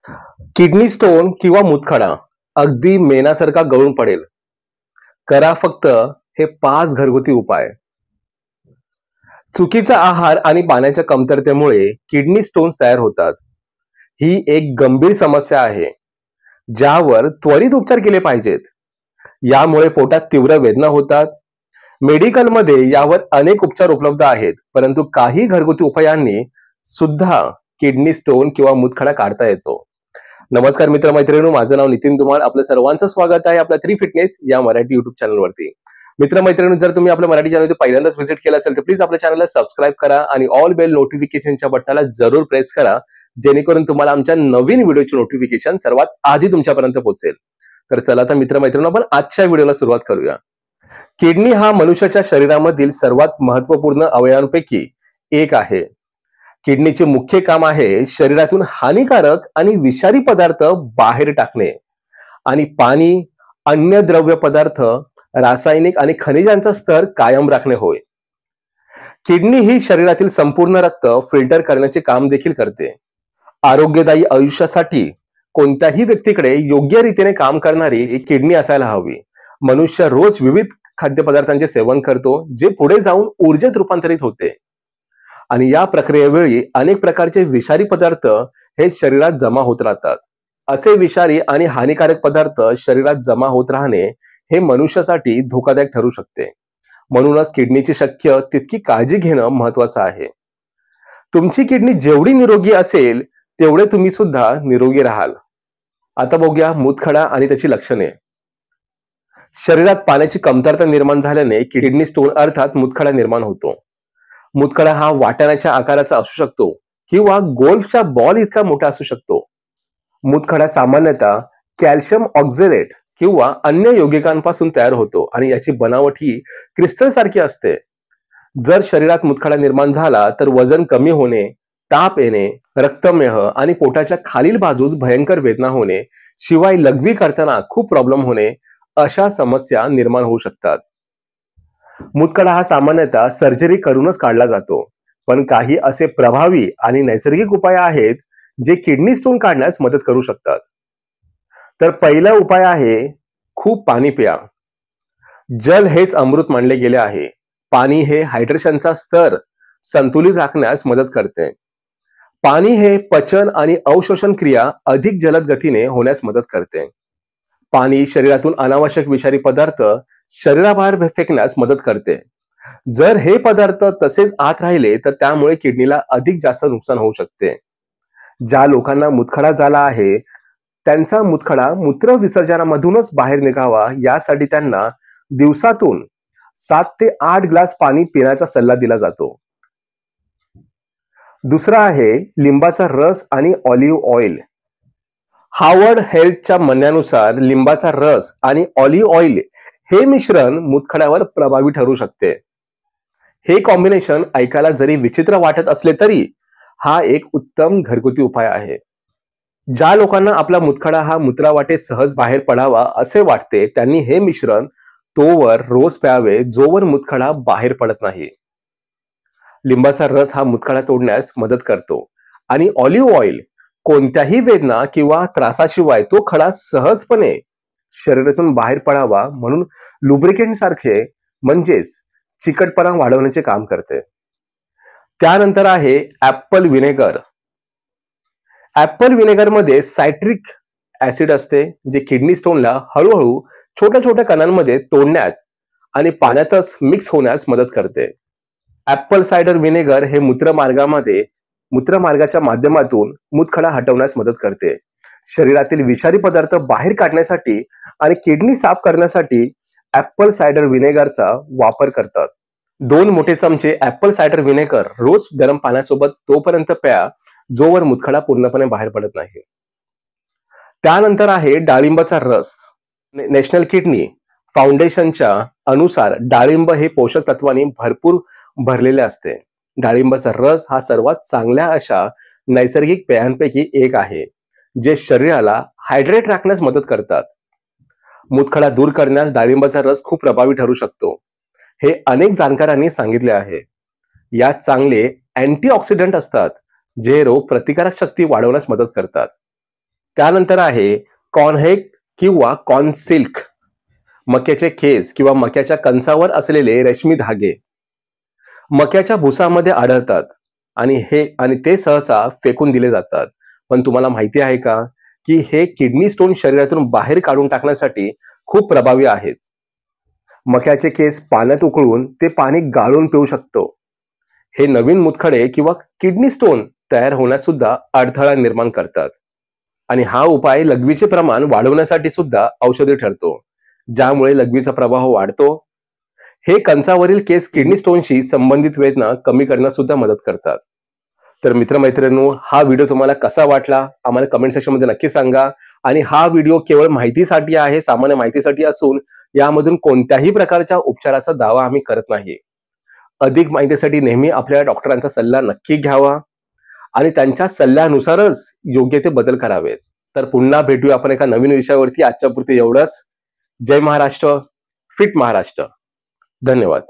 Kidney stone किंवा मूतखडा अगदी मेणासारखा गळून पडेल. करा फक्त हे 5 घरगुती उपाय. चुकीचा आहार आणि पाण्याच्या कमतरतेमुळे किडनी स्टोन्स तयार होतात. ही एक गंभीर समस्या आहे, ज्यावर त्वरित उपचार केले पाहिजेत. यामुळे पोटात तीव्र वेदना होतात. मेडिकलमध्ये यावर अनेक उपचार उपलब्ध आहेत, परंतु काही घरगुती उपायांनी सुद्धा किडनी स्टोन किंवा मूतखडा काढता येतो. नमस्कार मित्रमैत्रिणींनो, माझं नाव नितीन धुमाळ. आपलं सर्वांचं स्वागत आहे आपल्या 3 फिटनेस या मराठी युट्यूब चॅनलवरती. मित्रमैत्रिणींनो, जर तुम्ही आपल्या मराठी चॅनल पहिल्यांदाच व्हिजिट केलं असेल तर प्लीज आपल्या चॅनलला सबस्क्राईब करा आणि ऑल बेल नोटिफिकेशनच्या बटनाला जरूर प्रेस करा, जेणेकरून तुम्हाला आमच्या नवीन व्हिडिओची नोटिफिकेशन सर्वात आधी तुमच्यापर्यंत पोहोचेल. तर चला तर मित्रमैत्रिणींनो, आपण आजच्या व्हिडिओला सुरुवात करूया. किडनी हा मनुष्याच्या शरीरामधील सर्वात महत्वपूर्ण अवयवांपैकी एक आहे. किडनीचे मुख्य काम आहे शरीरातून हानिकारक आणि विषारी पदार्थ बाहेर टाकणे आणि पाणी, अन्य द्रव्य पदार्थ, रासायनिक आणि खनिजांचा स्तर कायम राखणे होय. किडनी ही शरीरातील संपूर्ण रक्त फिल्टर करण्याचे काम देखील करते. आरोग्यदायी आयुष्यासाठी कोणत्याही व्यक्तीकडे योग्य रीतीने काम करणारी किडनी असायला हवी. मनुष्य रोज विविध खाद्यपदार्थांचे सेवन करतो, जे पुढे जाऊन ऊर्जेत रूपांतरित होते आणि या प्रक्रियेवेळी अनेक प्रकारचे विषारी पदार्थ हे शरीरात जमा होत राहतात. असे विषारी आणि हानिकारक पदार्थ शरीरात जमा होत राहणे हे मनुष्यासाठी धोकादायक ठरू शकते. म्हणूनच किडनीची शक्य तितकी काळजी घेणं महत्वाचं आहे. तुमची किडनी जेवढी निरोगी असेल तेवढे तुम्ही सुद्धा निरोगी राहाल. आता बघूया मूतखडा आणि त्याची लक्षणे. शरीरात पाण्याची कमतरता निर्माण झाल्याने किडनी स्टोन अर्थात मूतखडा निर्माण होतो. मूतखडा हा वाटाण्याच्या आकाराचा असू शकतो किंवा गोल्फच्या बॉल इतका मोठा असू शकतो. मूतखडा सामान्यतः कॅल्शियम ऑक्झलेट किंवा अन्य यौगिकांपासून तयार होतो आणि याची बनावट ही क्रिस्टल सारखी असते. जर शरीरात मूतखडा निर्माण झाला तर वजन कमी होणे, ताप येणे, रक्तमेह आणि पोटाच्या खालील बाजूस भयंकर वेदना होणे, शिवाय लघवी करताना खूप प्रॉब्लेम होणे अशा समस्या निर्माण होऊ शकतात. मूतखडा हा सामान्यतः सर्जरी करूनच काढला जातो, पण काही असे प्रभावी आणि नैसर्गिक उपाय आहेत जे किडनी स्टोन काढण्यास मदत करू शकतात. तर पहिला उपाय आहे खूप पाणी प्या. जल हेच अमृत मानले गेले आहे. पाणी हे हायड्रेशनचा स्तर संतुलित राखण्यास मदत करते. पाणी हे पचन आणि अवशोषण क्रिया अधिक जलद गतीने होण्यास मदत करते. पाणी शरीरातून अनावश्यक विषारी पदार्थ शरीराबाहेर फेकण्यास मदत करते. जर हे पदार्थ तसेच आत राहिले तर त्यामुळे किडनीला अधिक जास्त नुकसान होऊ शकते. ज्या लोकांना मूतखडा झाला आहे त्यांचा मूतखडा मूत्र विसर्जनामधूनच बाहेर निघावा यासाठी त्यांना दिवसातून 7 ते 8 ग्लास पाणी पिण्याचा सल्ला दिला जातो. दुसरा आहे लिंबाचा रस आणि ऑलिव्ह ऑइल. हार्वर्ड हेल्थच्या म्हणण्यानुसार लिंबाचा रस आणि ऑलिव्ह ऑइल हे मिश्रण मूतखड्यावर प्रभावी ठरू शकते. हे कॉम्बिनेशन ऐकायला जरी विचित्र वाटत असले तरी हा एक उत्तम घरगुती उपाय आहे. ज्या लोकांना आपला मूतखडा हा मूत्रावाटे सहज बाहेर पडावा असे वाटते त्यांनी हे मिश्रण तोवर रोज प्यावे जोवर मूतखडा बाहेर पडत नाही. लिंबाचा रस हा मूतखडा तोडण्यास मदत करतो आणि ऑलिव्ह ऑइल कोणत्याही वेदना किंवा त्रासाशिवाय तो खडा सहजपणे शरीरातून बाहेर पडावा म्हणून लुब्रिकेंट सारखे म्हणजेच चिकटपणा वाढवण्याचे काम करते. त्यानंतर आहे ऍपल व्हिनेगर. ऍपल व्हिनेगर मध्ये सायट्रिक ऍसिड असते, जे किडनी स्टोनला हळूहळू छोट्या छोट्या कणांमध्ये तोडण्यात आणि पाण्यातच मिक्स होण्यास मदत करते. ऍपल सायडर व्हिनेगर हे मूत्रमार्गाच्या माध्यमातून मूतखडा हटवण्यास मदत करते. शरीरातील विषारी पदार्थ बाहेर काढण्यासाठी आणि किडनी साफ करण्यासाठी ऍपल सायडर व्हिनेगरचा वापर करतात. 2 मोठे चमचे ऍपल सायडर व्हिनेगर रोज गरम पाण्यासोबत तोपर्यंत प्या जोवर मूतखडा पूर्णपणे बाहेर पडत नाही. त्यानंतर आहे डाळिंबाचा रस. नॅशनल किडनी फाउंडेशनच्या अनुसार डाळिंब हे पोषक तत्वांनी भरपूर भरलेले असते. डाळिंबाचा रस हा सर्वात चांगल्या अशा नैसर्गिक पेयांपैकी एक आहे, जे शरीराला हायड्रेट राखण्यास मदत करतात. मूतखडा दूर करण्यास डाळिंबाचा रस खूप प्रभावी ठरू शकतो, हे अनेक जाणकारांनी सांगितले आहे. यात चांगले अँटीऑक्सिडंट असतात, जे रोग प्रतिकारक शक्ती वाढवण्यास मदत करतात. त्यानंतर आहे कॉर्नहेक किंवा कॉर्नसिल्क, मक्याचे केस किंवा मक्याच्या कंसावर असलेले रेशमी धागे मक्याच्या भुसामध्ये आढळतात आणि ते सहसा फेकून दिले जातात. पण तुम्हाला माहिती आहे का की हे किडनी स्टोन शरीरातून बाहेर काढून टाकण्यासाठी खूप प्रभावी आहेत. मक्याचे केस पाण्यात उकळून ते पाणी गाळून पिऊ शकतो. हे नवीन मुतखडे किंवा किडनी स्टोन तयार होण्यास सुद्धा अडथळा निर्माण करतात. आणि हा उपाय लघवीचे प्रमाण वाढवण्यासाठी सुद्धा औषधी ठरतो, ज्यामुळे लघवीचा प्रभाव वाढतो. हे कंसावरील केस किडनी स्टोनशी संबंधित वेदना कमी करण्यास सुद्धा मदत करतात. तर मित्रमैत्रिणींनो, हा व्हिडिओ तुम्हाला कसा वाटला आम्हाला कमेंट सेक्शन मध्ये नक्की सांगा. आणि हा व्हिडिओ केवळ माहितीसाठी आहे, सामान्य माहितीसाठी असून यामधून कोणत्याही प्रकारच्या उपचाराचा दावा आम्ही करत नाही. अधिक माहितीसाठी नेहमी आपल्या डॉक्टरांचा सल्ला नक्की घ्यावा आणि त्यांच्या सल्ल्यानुसारच योग्य ते बदल करावेत. तर पुन्हा भेटूया आपण एका नवीन विषयावरती. आजच्या पुरते एवढंच. जय महाराष्ट्र, फिट महाराष्ट्र. धन्यवाद.